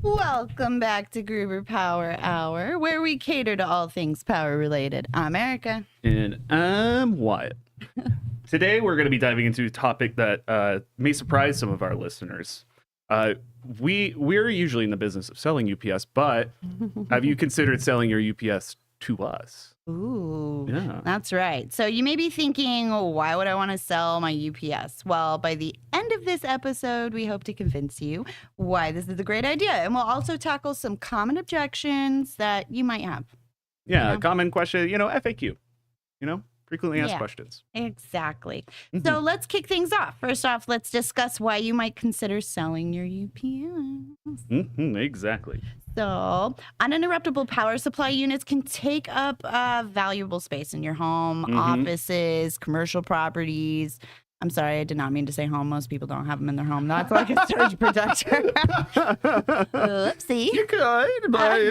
Welcome back to Gruber Power Hour, where we cater to all things power related. I'm Erica. And I'm Wyatt. Today we're going to be diving into a topic that may surprise some of our listeners. We're usually in the business of selling UPS, but have you considered selling your UPS to us? Ooh, yeah, that's right. So you may be thinking, oh, why would I want to sell my UPS? Well, by the end of this episode, we hope to convince you why this is a great idea. And we'll also tackle some common objections that you might have. Yeah, common question, FAQ, frequently asked questions. Exactly. So let's kick things off. First off, let's discuss why you might consider selling your UPS. Exactly. So uninterruptible power supply units can take up valuable space in your home, offices, commercial properties. I'm sorry, I did not mean to say home. Most people don't have them in their home. That's like a surge protector. Oopsie. You could, but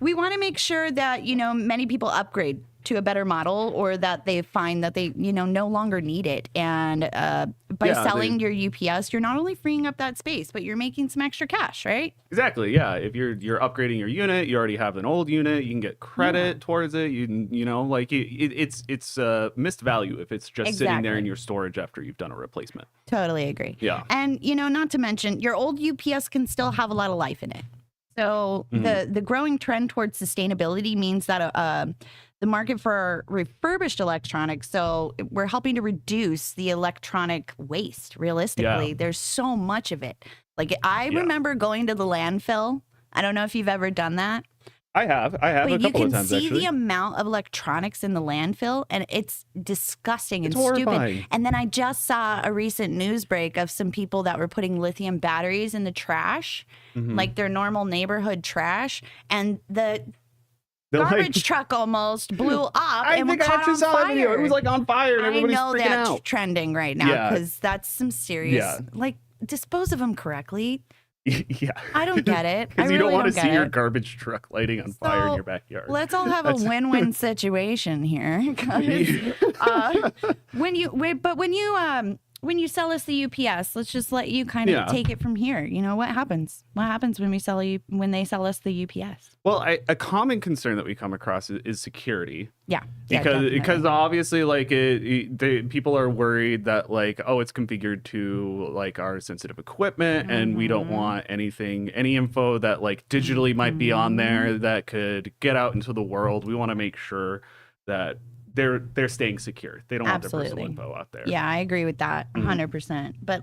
we want to make sure that, many people upgrade to a better model, or that they find that they, no longer need it. And by selling your UPS, you're not only freeing up that space, but you're making some extra cash, right? Exactly. Yeah. If you're upgrading your unit, you already have an old unit, you can get credit towards it. It's missed value if it's just sitting there in your storage after you've done a replacement. Totally agree. Yeah. And, not to mention, your old UPS can still have a lot of life in it. So the growing trend towards sustainability means that the market for refurbished electronics, so we're helping to reduce the electronic waste. Realistically, there's so much of it. Like I remember going to the landfill. I don't know if you've ever done that. I have but a couple of times, you can see actually. the amount of electronics in the landfill, and it's disgusting and horrifying. stupid. And then I just saw a recent news break of some people that were putting lithium batteries in the trash, like their normal neighborhood trash, and the garbage truck almost blew up and I caught on saw that video. fire. It was like on fire and everybody's I know freaking that's out. trending right now because that's some serious, dispose of them correctly. Yeah. I don't get it. Because you don't want to see your garbage truck lighting on fire in your backyard. Let's all have a win-win situation here. When you sell us the UPS, let's just let you kind of take it from here. What happens? What happens when they sell us the UPS? Well, a common concern that we come across is security. Yeah. Because obviously, people are worried that it's configured to our sensitive equipment, and we don't want any info that digitally might be on there that could get out into the world. We want to make sure that they're staying secure. They don't want their personal info out there. Yeah, I agree with that 100%. But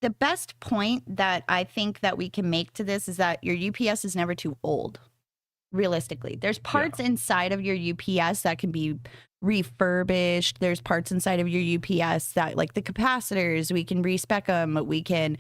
the best point that I think that we can make to this is that your UPS is never too old. Realistically, there's parts inside of your UPS that can be refurbished. There's parts inside of your UPS that, like the capacitors, we can respec them, we can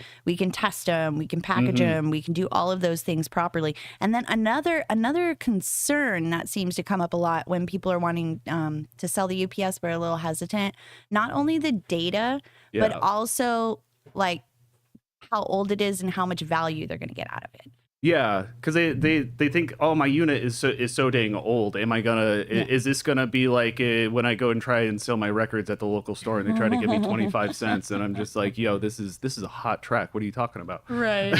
test them, we can package them, we can do all of those things properly. And then another concern that seems to come up a lot when people are wanting to sell the UPS, but are a little hesitant, not only the data, but also how old it is and how much value they're going to get out of it. Yeah, because they think, oh, my unit is so dang old. Am I gonna? Is this gonna be like when I go and try and sell my records at the local store and they try to give me 25 cents and I'm just like, yo, this is a hot track. What are you talking about? Right.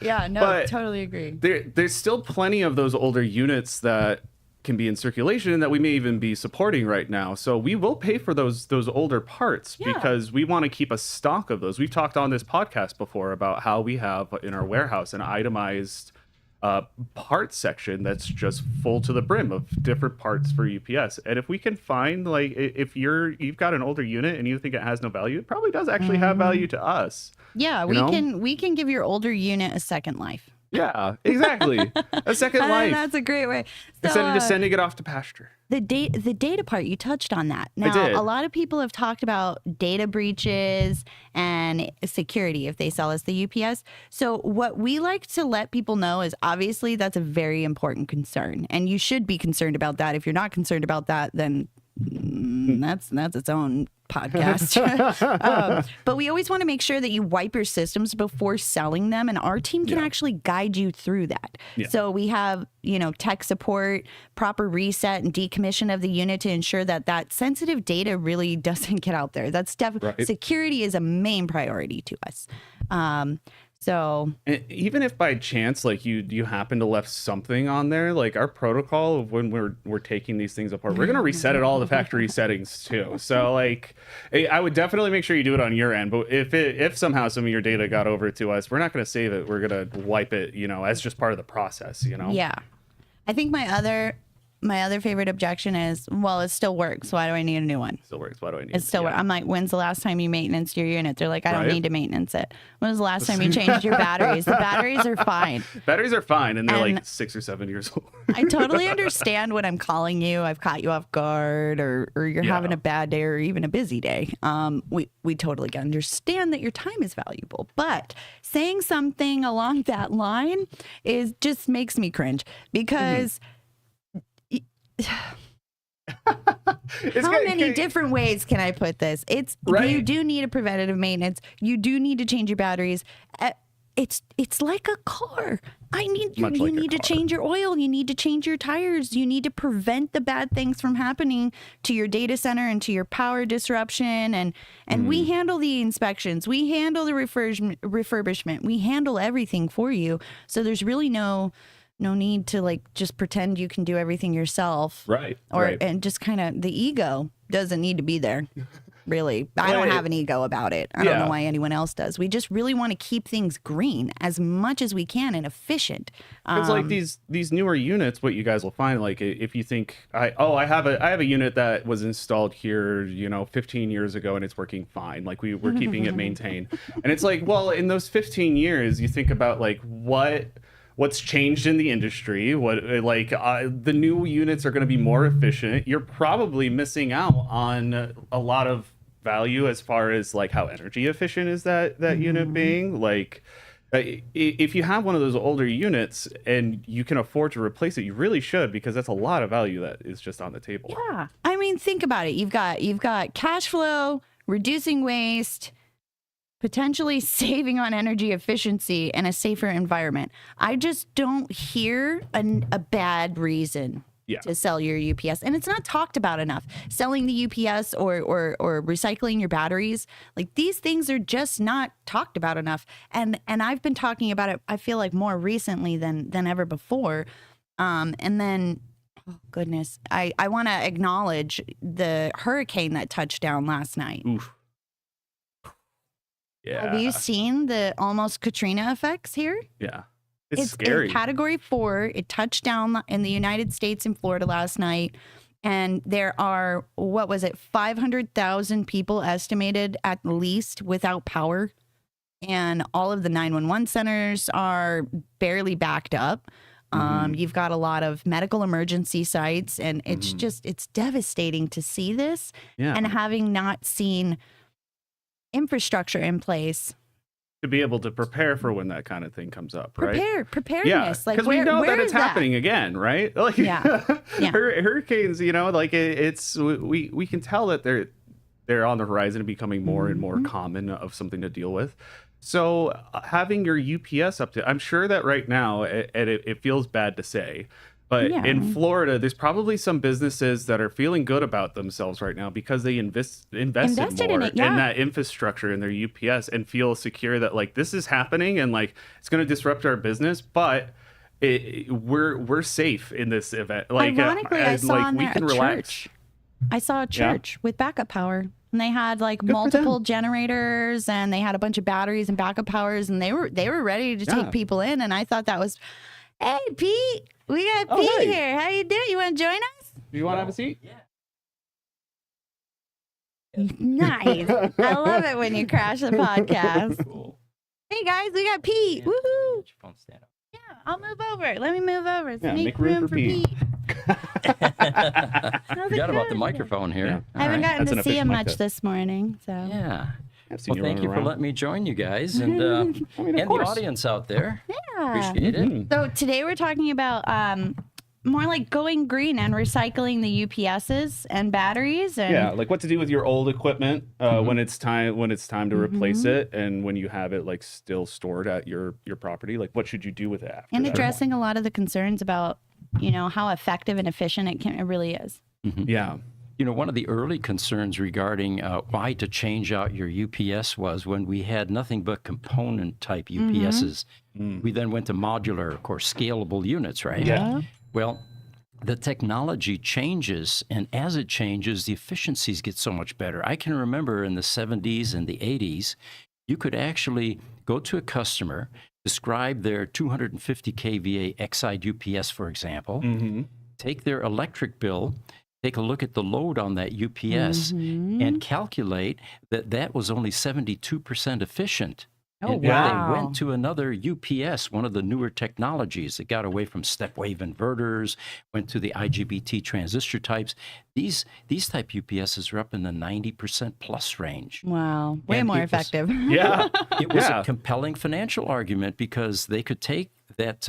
Yeah, no, but totally agree. There's still plenty of those older units that can be in circulation and that we may even be supporting right now. So we will pay for those older parts because we want to keep a stock of those. We've talked on this podcast before about how we have in our warehouse an itemized parts section that's just full to the brim of different parts for UPS. And if we can find, if you've got an older unit and you think it has no value, it probably does actually have value to us. Yeah, we can give your older unit a second life. Yeah, exactly. A second life. That's a great way. So, instead of just sending it off to pasture. The data part, you touched on that. Now, a lot of people have talked about data breaches and security if they sell us the UPS. So what we like to let people know is obviously that's a very important concern. And you should be concerned about that. If you're not concerned about that, then that's its own podcast. But we always want to make sure that you wipe your systems before selling them, and our team can actually guide you through that. So we have, tech support, proper reset and decommission of the unit to ensure that that sensitive data really doesn't get out there. That's definitely security is a main priority to us. So and even if by chance, like you happen to left something on there, like our protocol of when we're taking these things apart, we're going to reset it all to factory settings too. So like, I would definitely make sure you do it on your end. But if somehow some of your data got over to us, we're not going to save it. We're going to wipe it, as just part of the process, Yeah. I think my other favorite objection is, well, it still works. Why do I need a new one? Still works. Why do I need it? Still works. I'm like, when's the last time you maintenanced your unit? They're like, I don't need to maintenance it. When was the last time you changed your batteries? The batteries are fine. Batteries are fine, and they're like 6 or 7 years old. I totally understand when I'm calling you. I've caught you off guard, or you're having a bad day, or even a busy day. We totally understand that your time is valuable, but saying something along that line just makes me cringe because. How many different ways can I put this? You do need a preventative maintenance. You do need to change your batteries. It's like a car. You need to change your oil. You need to change your tires. You need to prevent the bad things from happening to your data center and to your power disruption. And we handle the inspections. We handle the refurbishment. We handle everything for you. So there's really no need to like just pretend you can do everything yourself. And just kind of the ego doesn't need to be there. Really. I don't have an ego about it. I don't know why anyone else does. We just really want to keep things green as much as we can and efficient. It's like these newer units, what you guys will find, like if you think I have a unit that was installed here, 15 years ago and it's working fine. Like we're keeping it maintained. And it's like, well, in those 15 years, you think about like what's changed in the industry, the new units are going to be more efficient. You're probably missing out on a lot of value as far as like how energy efficient is that unit being. Like if you have one of those older units and you can afford to replace it, you really should, because that's a lot of value that is just on the table. Yeah. I mean, think about it. You've got cash flow, reducing waste, potentially saving on energy efficiency, and a safer environment. I just don't hear a bad reason to sell your UPS. And it's not talked about enough. Selling the UPS or recycling your batteries, like these things are just not talked about enough. And I've been talking about it, I feel like more recently than ever before. And then, oh goodness, I want to acknowledge the hurricane that touched down last night. Oof. Yeah. Have you seen the almost Katrina effects here? Yeah. It's scary. It's Category 4. It touched down in the United States in Florida last night. And there are, 500,000 people estimated at least without power. And all of the 911 centers are barely backed up. You've got a lot of medical emergency sites. And it's it's devastating to see this. Yeah. And having not seen infrastructure in place to be able to prepare for when that kind of thing comes up, right? Preparedness. Because we know that it's happening again, right? Like, hurricanes, it's we can tell that they're on the horizon and becoming more and more common of something to deal with. So having your UPS up to, I'm sure that right now, it feels bad to say, but in Florida, there's probably some businesses that are feeling good about themselves right now because they invested more in that infrastructure in their UPS and feel secure that like this is happening and like it's going to disrupt our business, but we're safe in this event. Like, ironically, I saw like on we there can a relax. church. I saw a church with backup power. And they had like multiple generators, and they had a bunch of batteries and backup powers, and they were ready to take people in. And I thought that was, hey Pete, we got Pete here. How you doing? You want to join us? Do you want to have a seat? Yeah. Nice. I love it when you crash the podcast. Cool. Hey guys, we got Pete. Woohoo! Yeah, I'll move over. Let me move over. Make room for Pete. Forgot about the microphone here. Yeah. I haven't gotten to see him much this morning, so yeah. Well, thank you for letting me join you guys and the audience out there. Yeah, appreciate it. So today we're talking about more like going green and recycling the UPSs and batteries. And like what to do with your old equipment when it's time to replace it, and when you have it like still stored at your property, like what should you do with it after and that addressing a lot of the concerns about how effective and efficient it really is. Yeah. One of the early concerns regarding why to change out your UPS was when we had nothing but component type UPSs. We then went to modular, of course, scalable units, right? Yeah. Well, the technology changes, and as it changes, the efficiencies get so much better. I can remember in the 70s and the 80s, you could actually go to a customer, describe their 250 kVA X-side UPS, for example, take their electric bill, take a look at the load on that UPS, and calculate that that was only 72% efficient. Oh, and wow. They went to another UPS, one of the newer technologies that got away from step wave inverters, went to the IGBT transistor types. These type UPSs are up in the 90% plus range. Wow. Way And more it was- effective. Yeah. It was a compelling financial argument because they could take that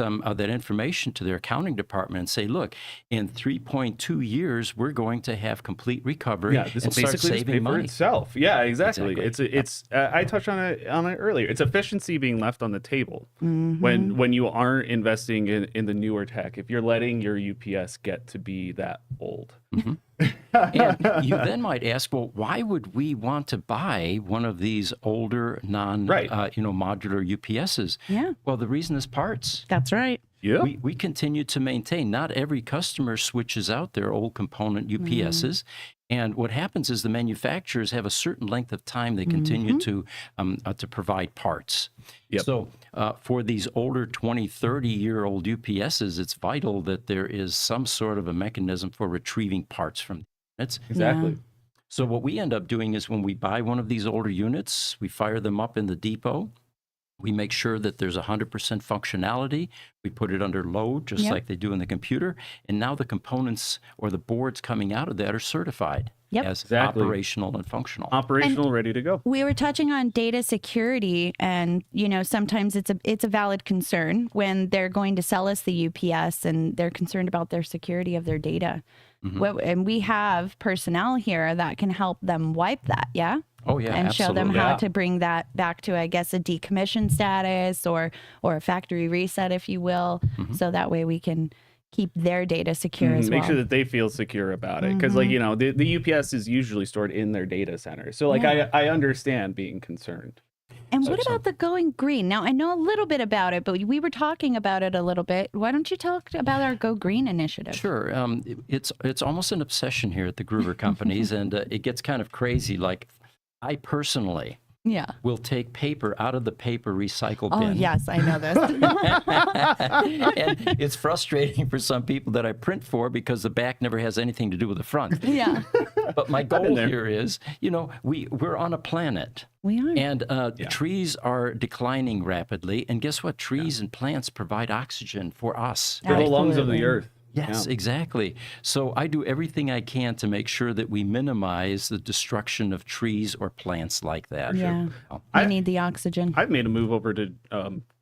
information to their accounting department and say, look, in 3.2 years, we're going to have complete recovery Yeah, this and will start basically just pay saving for money. itself. Yeah, exactly. Exactly. It's I touched on it earlier. It's efficiency being left on the table when you aren't investing in the newer tech. If you're letting your UPS get to be that old. And you then might ask, well, why would we want to buy one of these older, modular UPSs? Yeah. Well, the reason is parts. That's right. Yeah. We continue to maintain. Not every customer switches out their old component UPSs. And what happens is the manufacturers have a certain length of time they continue to provide parts. Yep. So for these older 20, 30-year-old UPSs, it's vital that there is some sort of a mechanism for retrieving parts from the units. Exactly. So what we end up doing is when we buy one of these older units, we fire them up in the depot. We make sure that there's 100% functionality. We put it under load, just like they do in the computer. And now the components or the boards coming out of that are certified as operational and functional. Operational, ready to go. We were touching on data security, and sometimes it's a valid concern when they're going to sell us the UPS and they're concerned about their security of their data. And we have personnel here that can help them wipe that, Oh, yeah, and show them absolutely. how to bring that back to, I guess, a decommission status or a factory reset, if you will. So that way we can keep their data secure as well. Make sure that they feel secure about it. Because, the UPS is usually stored in their data center. So, I understand being concerned. And what about the going green? Now, I know a little bit about it, but we were talking about it a little bit. Why don't you talk about our Go Green initiative? Sure. It's almost an obsession here at the Gruber companies, and it gets kind of crazy. Like, I personally will take paper out of the paper recycle bin. Oh, yes, I know this. And it's frustrating for some people that I print for because the back never has anything to do with the front. Yeah. But my goal here is, we're on a planet. We are. And trees are declining rapidly. And guess what? Trees and plants provide oxygen for us. For the lungs of the earth. Yes, exactly. So I do everything I can to make sure that we minimize the destruction of trees or plants like that. Yeah, I need the oxygen. I've made a move over to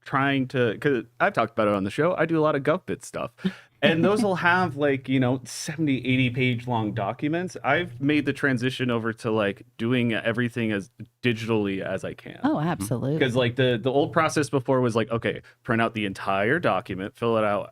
trying to, because I've talked about it on the show, I do a lot of GovBit stuff. And those will have 70, 80 page long documents. I've made the transition over to doing everything as digitally as I can. Oh, absolutely. Because the old process before was okay, print out the entire document, fill it out,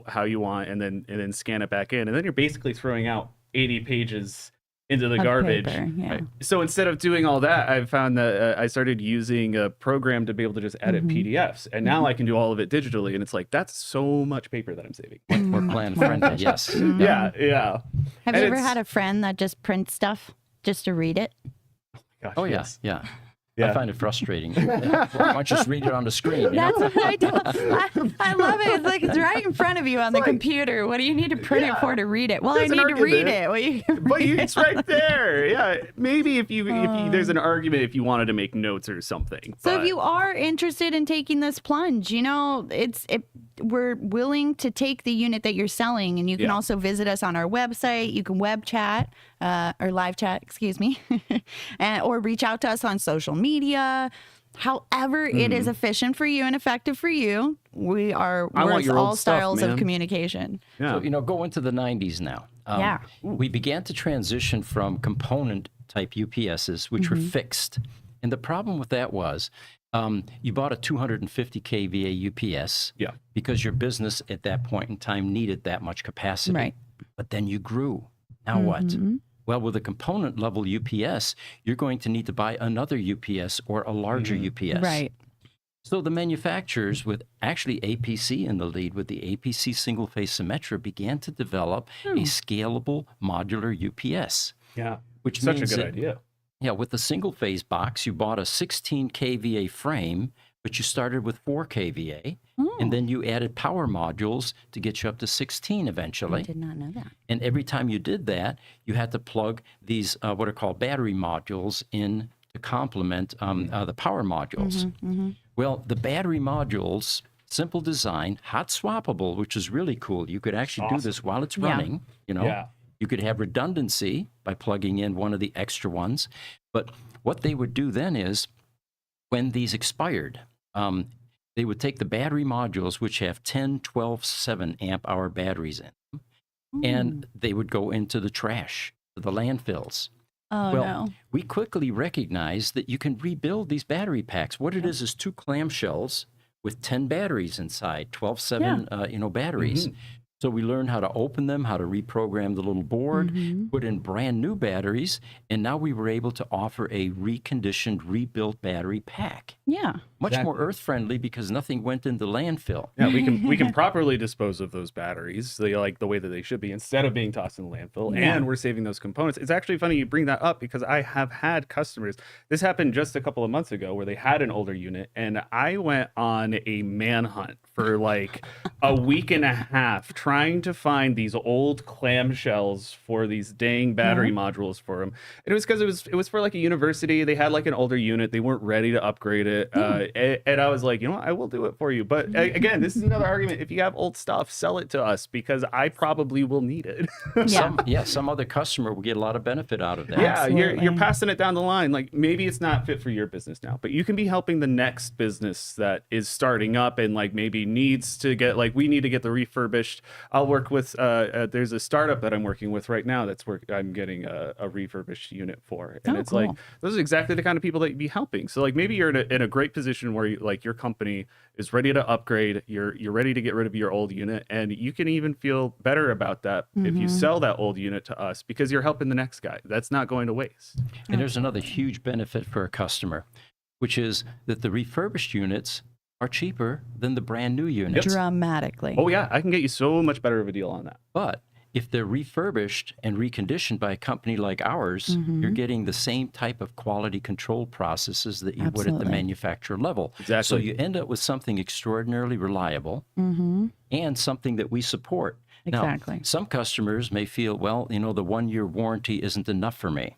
how you want, and then scan it back in. And then you're basically throwing out 80 pages into the garbage. Paper, Right. So instead of doing all that, I found that I started using a program to be able to just edit PDFs. And now I can do all of it digitally. And it's that's so much paper that I'm saving. More plan friendly, yes. Yeah. Have you ever had a friend that just prints stuff just to read it? Gosh, Oh, yes. yeah. I find it frustrating. Why don't you just read it on the screen? That's what I do. I love it. It's it's right in front of you on the computer. What do you need to print it for to read it? Well, I There's an need to read argument. it. But it's right there. Yeah. Maybe if you there's an argument if you wanted to make notes or something. So but- if you are interested in taking this plunge, we're willing to take the unit that you're selling, and you can also visit us on our website. You can web chat or live chat, excuse me, or reach out to us on social media. However, it is efficient for you and effective for you. We're want your all old stuff, styles man. of communication. Yeah. So, go into the 90s now. Yeah. We began to transition from component type UPSs, which were fixed. And the problem with that was you bought a 250 kVA UPS Yeah. because your business at that point in time needed that much capacity. Right. But then you grew. Now what? Well, with a component level UPS, you're going to need to buy another UPS or a larger UPS. Right. So the manufacturers, with actually APC in the lead, with the APC single phase Symetra, began to develop a scalable modular UPS. Yeah. Which Such a means good that, idea. Yeah, with the single phase box, you bought a 16 kVA frame, but you started with 4 kVA, and then you added power modules to get you up to 16 eventually. I did not know that. And every time you did that, you had to plug these what are called battery modules in to complement the power modules. Well, the battery modules, simple design, hot swappable, which is really cool. You could actually do this while it's running, Yeah. You could have redundancy by plugging in one of the extra ones. But what they would do then is, when these expired, they would take the battery modules, which have 10, 12, 7 amp hour batteries in them, and they would go into the trash, to the landfills. Oh, Well, no. we quickly recognized that you can rebuild these battery packs. What it is 2 clamshells with 10 batteries inside, 12, 7, batteries. So we learned how to open them, how to reprogram the little board, put in brand new batteries, and now we were able to offer a reconditioned, rebuilt battery pack. Yeah. Much more earth-friendly because nothing went into landfill. Yeah, we can properly dispose of those batteries, the way that they should be, instead of being tossed in the landfill. Yeah. And we're saving those components. It's actually funny you bring that up because I have had customers. This happened just a couple of months ago where they had an older unit, and I went on a manhunt for like a week and a half trying to find these old clamshells for these dang battery modules for them. And it was because it was for like a university. They had like an older unit. They weren't ready to upgrade it. And I was like, you know what, I will do it for you. But again, this is another argument. If you have old stuff, sell it to us because I probably will need it. Some other customer will get a lot of benefit out of that. Yeah, you're Absolutely. passing it down the line. Like maybe it's not fit for your business now, but you can be helping the next business that is starting up and like maybe needs to get we need to get the refurbished. I'll work with there's a startup that I'm working with right now I'm getting a refurbished unit for, and it's cool. like those are exactly the kind of people that you'd be helping. So like maybe you're in a great position where your company is ready to upgrade, you're ready to get rid of your old unit, and you can even feel better about that if you sell that old unit to us because you're helping the next guy. That's not going to waste. And there's another huge benefit for a customer, which is that the refurbished units are cheaper than the brand new units. Dramatically. Oh yeah, I can get you so much better of a deal on that. But if they're refurbished and reconditioned by a company like ours, you're getting the same type of quality control processes that you would at the Absolutely. manufacturer level. Exactly. So you end up with something extraordinarily reliable and something that we support. Exactly. Now, some customers may feel, well, the 1-year warranty isn't enough for me.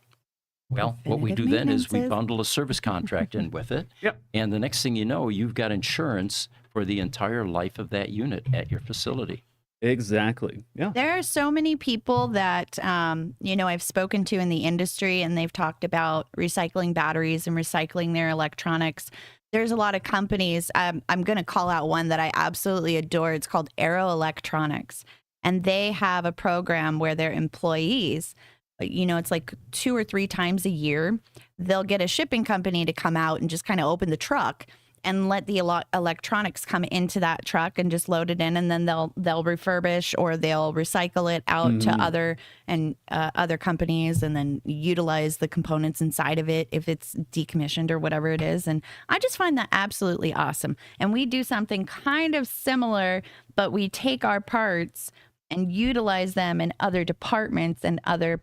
Well, what we do then is we Definitive bundle a service contract in with it. Yep. And the next thing you know, you've got insurance for the entire life of that unit at your facility. Exactly. Yeah. There are so many people that, I've spoken to in the industry, and they've talked about recycling batteries and recycling their electronics. There's a lot of companies. I'm going to call out one that I absolutely adore. It's called Aero Electronics. And they have a program where their employees, it's like 2 or 3 times a year, they'll get a shipping company to come out and just kind of open the truck and let the electronics come into that truck and just load it in, and then they'll refurbish or they'll recycle it out to other companies, and then utilize the components inside of it if it's decommissioned or whatever it is. And I just find that absolutely awesome. And we do something kind of similar, but we take our parts and utilize them in other departments and other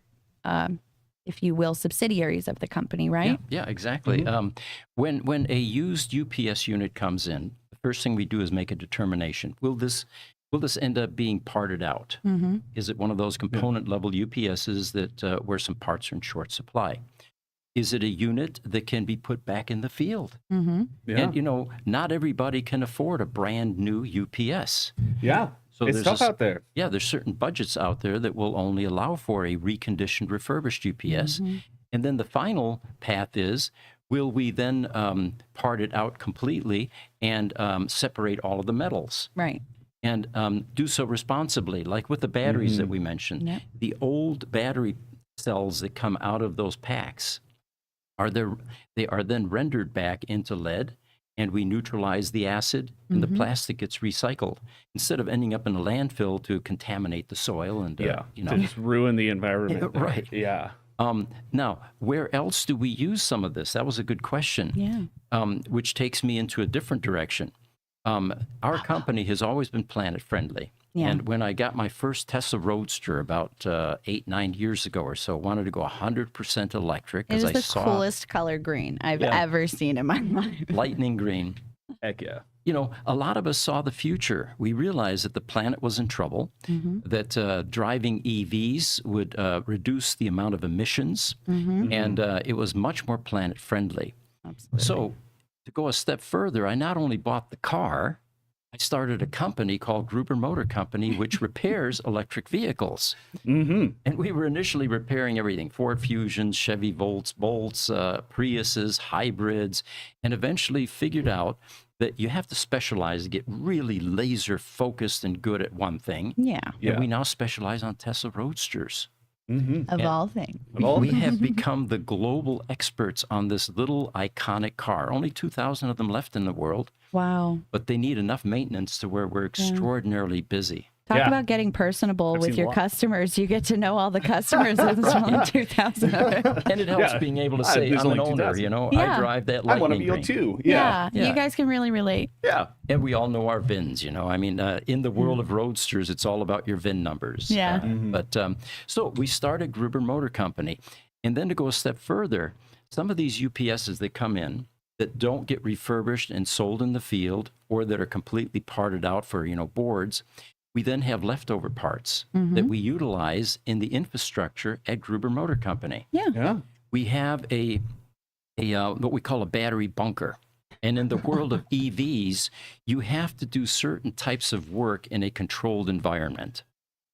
if you will, subsidiaries of the company, right? Yeah, exactly. When a used UPS unit comes in, the first thing we do is make a determination. Will this end up being parted out? Is it one of those component level UPSs that where some parts are in short supply? Is it a unit that can be put back in the field? Yeah. And not everybody can afford a brand new UPS. Yeah. So it's tough out there. Yeah, there's certain budgets out there that will only allow for a reconditioned, refurbished UPS. And then the final path is will we then part it out completely and separate all of the metals? Right. And do so responsibly, like with the batteries that we mentioned. Yep. The old battery cells that come out of those packs they are then rendered back into lead, and we neutralize the acid, and the plastic gets recycled instead of ending up in a landfill to contaminate the soil and to know. just ruin the environment. Right. Yeah. Now, where else do we use some of this? That was a good question. Yeah. Which takes me into a different direction. Our company has always been planet friendly. Yeah. And when I got my first Tesla Roadster about 8-9 years ago or so, I wanted to go 100% electric. It is I the saw coolest color green I've ever seen in my life. lightning green. Heck yeah. You know, a lot of us saw the future. We realized that the planet was in trouble, that driving EVs would reduce the amount of emissions, and it was much more planet friendly. Absolutely. So, to go a step further, I not only bought the car, I started a company called Gruber Motor Company, which repairs electric vehicles. And we were initially repairing everything: Ford Fusions, Chevy Bolts, Priuses, hybrids, and eventually figured out that you have to specialize to get really laser focused and good at one thing. Yeah. And we now specialize on Tesla Roadsters. Of all things. We have become the global experts on this little iconic car. Only 2,000 of them left in the world, Wow. but they need enough maintenance to where we're extraordinarily busy. Talk about getting personable with seen your a lot. customers. You get to know all the customers. There's only 2,000 of them. And it helps Yeah. being able to say, There's I'm an only owner, 2,000. you know, Yeah. I drive that I want to lightning be green. too. Yeah. Yeah. You guys can really relate. Yeah. And we all know our VINs, you know. I mean, in the world of roadsters, it's all about your VIN numbers. Yeah. But so we started Gruber Motor Company. And then to go a step further, some of these UPSs that come in that don't get refurbished and sold in the field, or that are completely parted out for, you know, boards, we then have leftover parts that we utilize in the infrastructure at Gruber Motor Company. Yeah. We have a what we call a battery bunker. And in the world of EVs, you have to do certain types of work in a controlled environment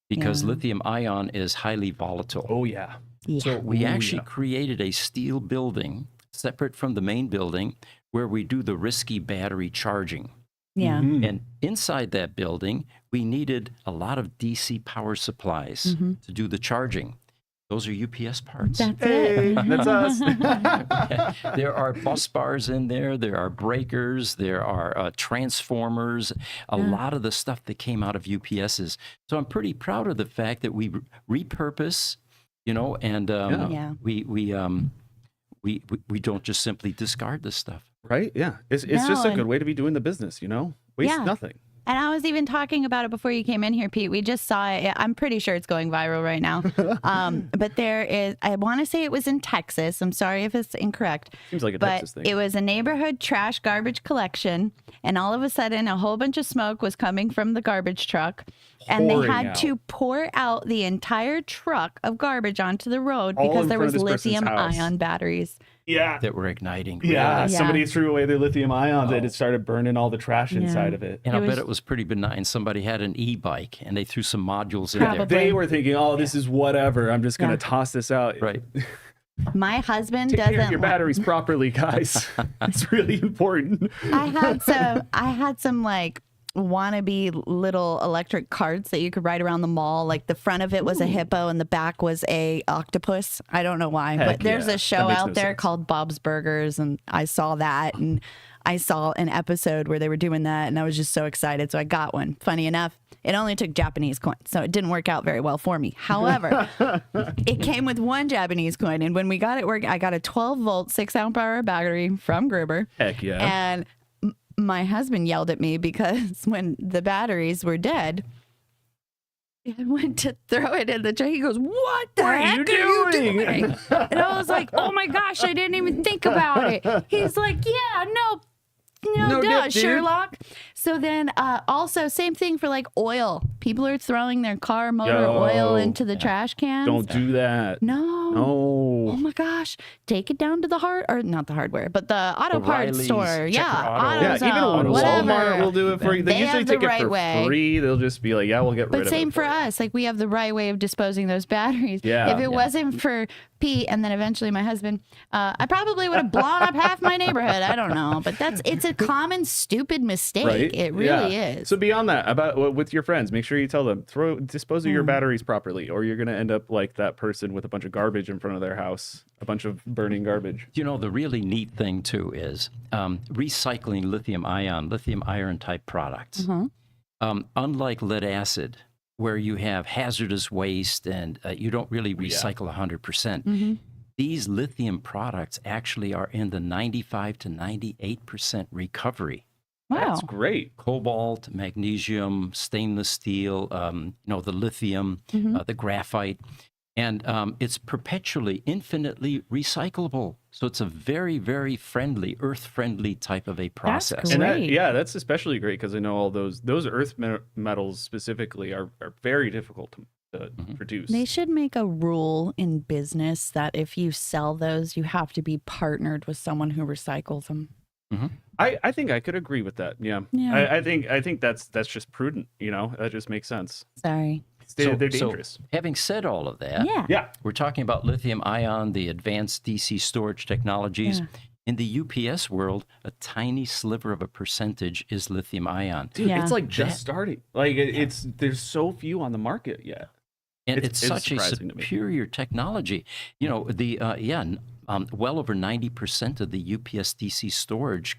because lithium ion is highly volatile. Oh, yeah. So we actually created a steel building separate from the main building where we do the risky battery charging. Yeah. And inside that building, we needed a lot of DC power supplies to do the charging. Those are UPS parts. That's Hey, it. that's us. There are bus bars in there. There are breakers. There are transformers. A lot of the stuff that came out of UPSs. So I'm pretty proud of the fact that we repurpose, you know, and we don't just simply discard this stuff. Right? Yeah. It's just a No, good way to be doing the business, you know? Waste nothing. And I was even talking about it before you came in here, Pete. We just saw it. I'm pretty sure it's going viral right now. But there is, I want to say it was in Texas. I'm sorry if it's incorrect. Seems like a But Texas thing. it was a neighborhood trash garbage collection. And all of a sudden, a whole bunch of smoke was coming from the garbage truck. And they Pouring had out. to pour out the entire truck of garbage onto the road All because in there front of was this person's lithium house. ion batteries. Yeah. That we're igniting. Yeah, Yeah. somebody threw away their lithium ions and it started burning all the trash inside of it. And It I bet was- it was pretty benign. Somebody had an e-bike and they threw some modules in Probably. there. They were thinking, oh, this is whatever. I'm just going to toss this out. Right. My husband Take care doesn't of your like- batteries properly, guys. It's really important. I had some like wannabe little electric carts that you could ride around the mall. Like the front of it was a hippo and the back was a octopus. I don't know why, Heck but there's yeah. a show That makes out no there sense. called Bob's Burgers, and I saw that, and I saw an episode where they were doing that, and I was just so excited. So I got one. Funny enough, it only took Japanese coins, so it didn't work out very well for me. However, it came with one Japanese coin, and when we got it working, I got a 12-volt, 6-amp-hour battery from Gruber. Heck yeah. And my husband yelled at me because when the batteries were dead, I went to throw it in the tray. He goes, "What the heck are you doing?" And I was like, "Oh my gosh, I didn't even think about it." He's like, "Yeah, no, duh, dip, dude." Sherlock. So then also same thing for like oil. People are throwing their car motor Yo. oil into the trash cans. Don't do that. No. No. oh my gosh, take it down to the not the hardware, but the auto parts O'Reilly's, store. Checker Yeah, Auto. Yeah, even AutoZone, whatever. Walmart will do it for you. They usually have the take it right for way. free. They'll just be like, yeah, we'll get rid of it. But same for you. us. Like, we have the right way of disposing those batteries. Yeah. If it wasn't for Pete and then eventually my husband, I probably would have blown up half my neighborhood. I don't know. But it's a common stupid mistake. Right? It really is. So beyond that, about with your friends, make sure you tell them, dispose of your batteries properly, or you're going to end up like that person with a bunch of garbage in front of their house, a bunch of burning garbage. You know, the really neat thing, too, is recycling lithium iron type products. Unlike lead acid, where you have hazardous waste and you don't really recycle 100%, these lithium products actually are in the 95 to 98% recovery. Wow. That's great. Cobalt, magnesium, stainless steel, the lithium, the graphite. And it's perpetually, infinitely recyclable. So it's a very, very friendly, earth-friendly type of a process. And Great. that's especially great because I know all those earth metals specifically are very difficult to produce. They should make a rule in business that if you sell those, you have to be partnered with someone who recycles them. I think I could agree with that. Yeah. I think that's just prudent. You know, that just makes sense. Sorry. They're dangerous. So having said all of that, Yeah. we're talking about lithium ion, the advanced DC storage technologies. Yeah. In the UPS world, a tiny sliver of a percentage is lithium ion. Dude, Yeah. it's like just starting. Like there's so few on the market yet. And it's such a surprising to me. superior technology. You know, well over 90% of the UPS DC storage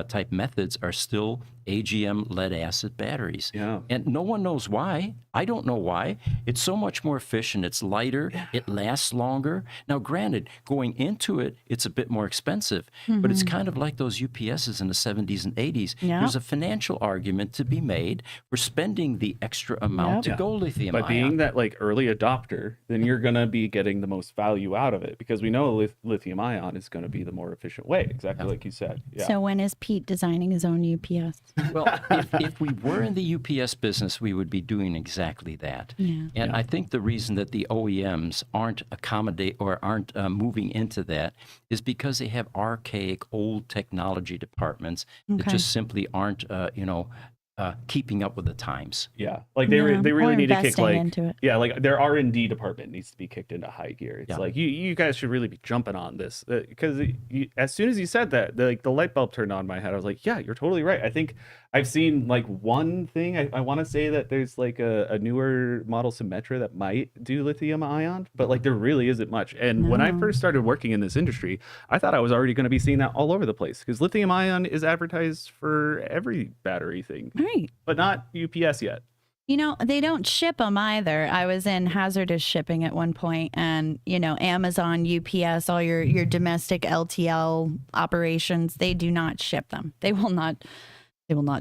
type methods are still AGM lead acid batteries. Yeah. And no one knows why. I don't know why. It's so much more efficient. It's lighter. It lasts longer. Now, granted, going into it, it's a bit more expensive, but it's kind of like those UPSs in the 70s and 80s. Yeah. There's a financial argument to be made for spending the extra amount to go lithium By ion. being that like early adopter, then you're gonna be getting the most value out of it because we know lithium ion is gonna be the more efficient way, exactly like you said. Yeah. So when is Pete designing his own UPS? Well, if we were in the UPS business, we would be doing exactly that. Yeah. And I think the reason that the OEMs aren't moving into that is because they have archaic, old technology departments that just simply aren't, keeping up with the times. Yeah, like they really or need to kick investing like into it. yeah, like their R&D department needs to be kicked into high gear. It's like you guys should really be jumping on this because as soon as you said that, the light bulb turned on in my head. I was like, yeah, you're totally right. I think I've seen like one thing. I want to say that there's like a newer model Symetra that might do lithium ion, but like there really isn't much. And when I first started working in this industry, I thought I was already going to be seeing that all over the place because lithium ion is advertised for every battery thing. Right. But not UPS yet. You know, they don't ship them either. I was in hazardous shipping at one point, and Amazon, UPS, all your domestic LTL operations, they do not ship them. They will not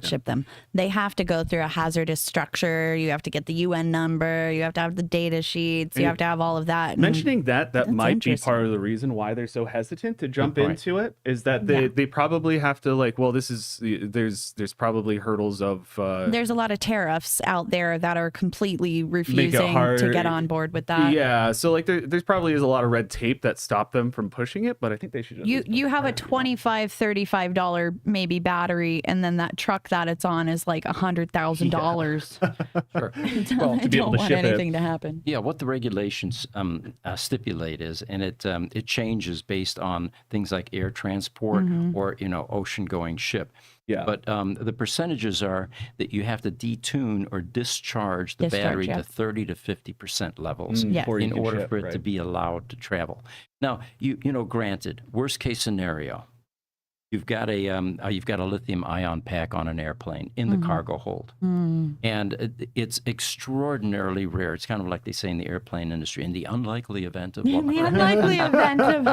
ship them. They have to go through a hazardous structure. You have to get the UN number. You have to have the data sheets. You have to have all of that. Mentioning that might be interesting. part of the reason why they're so hesitant to jump into it is that they probably have to like, well, there's probably hurdles of there's a lot of tariffs out there that are completely refusing to get on board with that. Yeah, so like there's probably is a lot of red tape that stop them from pushing it, but I think they should. You have a $25, $35 maybe battery, and then that truck that it's on is like $100,000. Sure. Well, I to be able don't to want ship it. anything to happen. Yeah, what the regulations stipulate is, and it changes based on things like air transport or ocean-going ship. Yeah. But the percentages are that you have to detune or discharge the battery to 30 to 50% levels Yes. before you in can order ship, for it right? to be allowed to travel. Now, granted, worst case scenario, you've got a lithium ion pack on an airplane in the cargo hold. And it's extraordinarily rare. It's kind of like they say in the airplane industry, in the unlikely event of The unlikely event of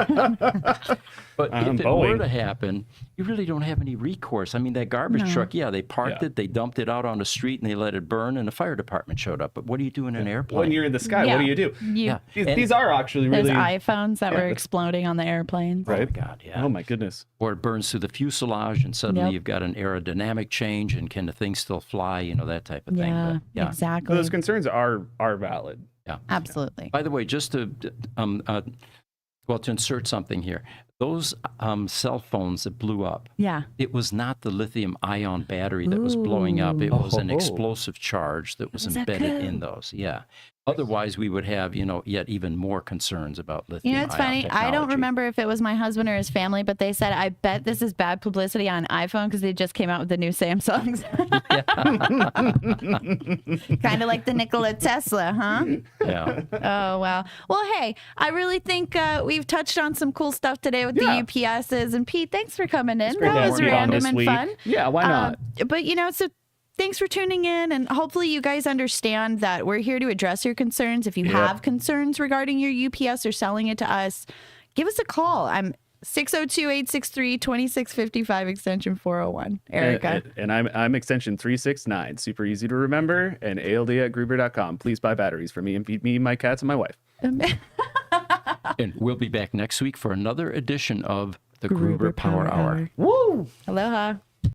But if it were to happen, you really don't have any recourse. I mean, that garbage truck, they parked it, they dumped it out on the street, and they let it burn, and the fire department showed up. But what do you do in an airplane? When you're in the sky, what do you do? These are actually Those really iPhones that were exploding on the airplanes. right. Oh, my God, yeah. Oh my goodness. Or it burns through the fuselage, and suddenly Yep. you've got an aerodynamic change, and can the thing still fly? That type of thing. Yeah, But, exactly. Those concerns are valid. yeah. Absolutely. By the way, just to Well, to insert something here, those cell phones that blew up, Yeah. it was not the lithium-ion battery that was blowing up. It was an explosive charge that was embedded in those. Yeah. Otherwise, we would have, yet even more concerns about lithium-ion It's funny. technology. I don't remember if it was my husband or his family, but they said, I bet this is bad publicity on iPhone because they just came out with the new Samsungs. Kind of like the Nikola Tesla, huh? Yeah. Oh, wow. Well, hey, I really think we've touched on some cool stuff today with the UPSs. And Pete, thanks for coming in. great to That have was you on random this and week. fun. Yeah, why not? But, so thanks for tuning in. And hopefully you guys understand that we're here to address your concerns. If you have concerns regarding your UPS or selling it to us, give us a call. I'm 602-863-2655 extension 401. Erica. And I'm extension 369. Super easy to remember. And ALD@Gruber.com. Please buy batteries for me and feed me, my cats, and my wife. And we'll be back next week for another edition of the Gruber Power Hour. Woo! Aloha.